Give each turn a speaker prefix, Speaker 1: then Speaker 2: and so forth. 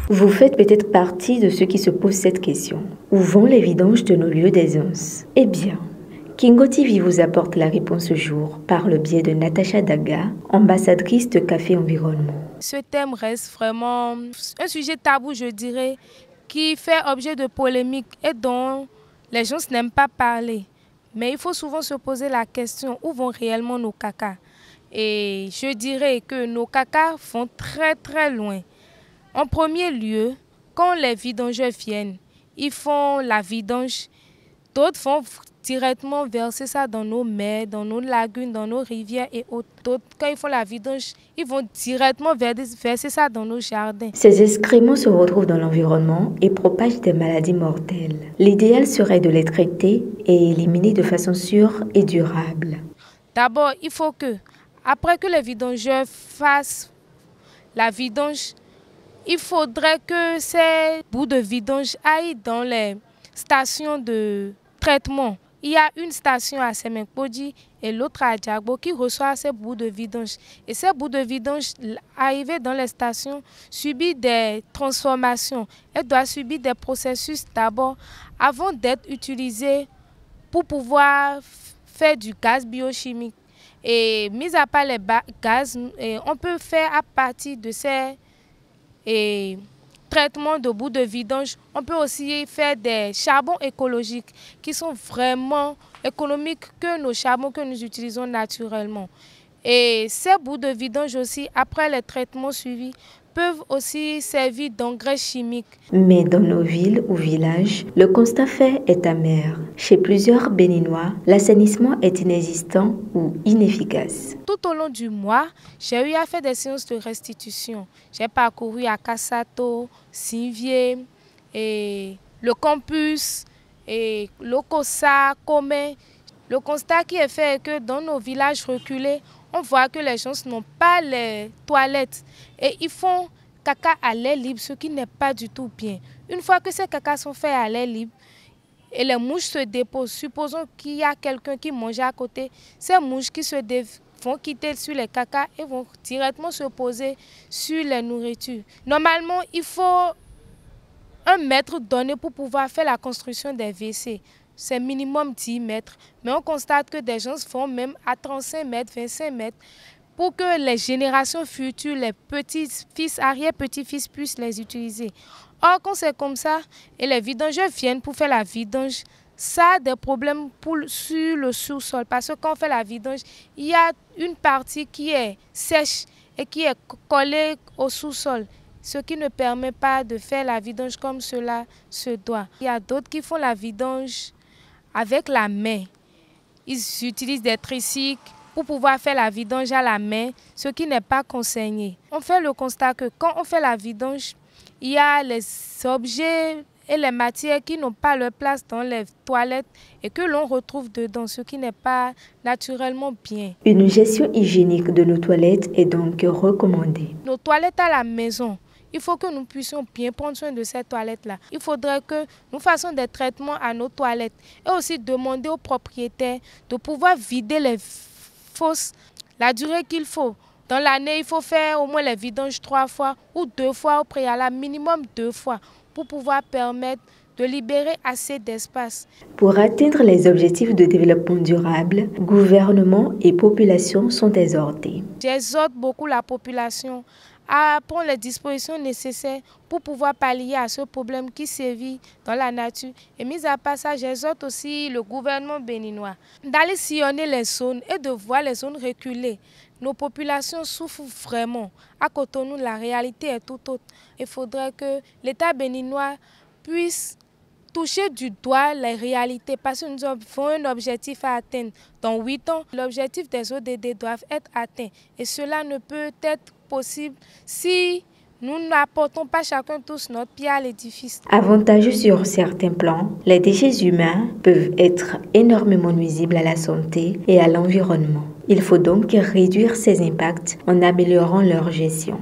Speaker 1: Vous faites peut-être partie de ceux qui se posent cette question. Où vont les vidanges de nos lieux d'aisance? Eh bien, Kingo TV vous apporte la réponse ce jour par le biais de Natacha Daga, ambassadrice de Café Environnement.
Speaker 2: Ce thème reste vraiment un sujet tabou, je dirais, qui fait objet de polémiques et dont les gens n'aiment pas parler. Mais il faut souvent se poser la question, où vont réellement nos cacas? Et je dirais que nos cacas vont très très loin. En premier lieu, quand les vidangeurs viennent, ils font la vidange. D'autres vont directement verser ça dans nos mers, dans nos lagunes, dans nos rivières et autres. D'autres, quand ils font la vidange, ils vont directement verser ça dans nos jardins.
Speaker 1: Ces excréments se retrouvent dans l'environnement et propagent des maladies mortelles. L'idéal serait de les traiter et éliminer de façon sûre et durable.
Speaker 2: D'abord, il faut que, après que les vidangeurs fassent la vidange, il faudrait que ces bouts de vidange aillent dans les stations de traitement. Il y a une station à Semenkpodi et l'autre à Djagbo qui reçoit ces bouts de vidange. Et ces bouts de vidange, arrivés dans les stations, subissent des transformations. Elles doivent subir des processus d'abord avant d'être utilisées pour pouvoir faire du gaz biochimique. Et mis à part les gaz, on peut faire à partir de ces traitements de bouts de vidange, on peut aussi faire des charbons écologiques qui sont vraiment économiques que nos charbons que nous utilisons naturellement. Et ces bouts de vidange aussi, après les traitements suivis, peuvent aussi servir d'engrais chimiques.
Speaker 1: Mais dans nos villes ou villages, le constat fait est amer. Chez plusieurs Béninois, l'assainissement est inexistant ou inefficace.
Speaker 2: Tout au long du mois, j'ai eu à faire des séances de restitution. J'ai parcouru à Kassato, Sinvier, et le campus, et Lokossa, Komé. Le constat qui est fait est que dans nos villages reculés, on voit que les gens n'ont pas les toilettes et ils font caca à l'air libre, ce qui n'est pas du tout bien. Une fois que ces cacas sont faits à l'air libre et les mouches se déposent, supposons qu'il y a quelqu'un qui mange à côté, ces mouches qui vont quitter sur les cacas et vont directement se poser sur les nourritures. Normalement, il faut 1 mètre donné pour pouvoir faire la construction des WC. C'est minimum 10 mètres. Mais on constate que des gens font même à 35 mètres, 25 mètres pour que les générations futures, les petits-fils, arrière-petits-fils puissent les utiliser. Or, quand c'est comme ça et les vidangeurs viennent pour faire la vidange, ça a des problèmes sur le sous-sol. Parce que quand on fait la vidange, il y a une partie qui est sèche et qui est collée au sous-sol, ce qui ne permet pas de faire la vidange comme cela se doit. Il y a d'autres qui font la vidange avec la main. Ils utilisent des tricycles pour pouvoir faire la vidange à la main, ce qui n'est pas conseillé. On fait le constat que quand on fait la vidange, il y a les objets et les matières qui n'ont pas leur place dans les toilettes et que l'on retrouve dedans, ce qui n'est pas naturellement bien.
Speaker 1: Une gestion hygiénique de nos toilettes est donc recommandée.
Speaker 2: Nos toilettes à la maison, il faut que nous puissions bien prendre soin de ces toilettes-là. Il faudrait que nous fassions des traitements à nos toilettes et aussi demander aux propriétaires de pouvoir vider les fosses la durée qu'il faut. Dans l'année, il faut faire au moins les vidanges 3 fois ou 2 fois au préalable, minimum 2 fois, pour pouvoir permettre de libérer assez d'espace.
Speaker 1: Pour atteindre les objectifs de développement durable, gouvernement et population sont exhortés.
Speaker 2: J'exhorte beaucoup la population à prendre les dispositions nécessaires pour pouvoir pallier à ce problème qui sévit dans la nature. Et mis à part ça, j'exhorte aussi le gouvernement béninois d'aller sillonner les zones et de voir les zones reculer. Nos populations souffrent vraiment. À Cotonou, la réalité est tout autre. Il faudrait que l'État béninois puisse toucher du doigt les réalités parce que nous avons un objectif à atteindre. Dans 8 ans, l'objectif des ODD doit être atteint. Et cela ne peut être possible si nous n'apportons pas chacun tous notre pied à l'édifice.
Speaker 1: Avantageux sur certains plans, les déchets humains peuvent être énormément nuisibles à la santé et à l'environnement. Il faut donc réduire ces impacts en améliorant leur gestion.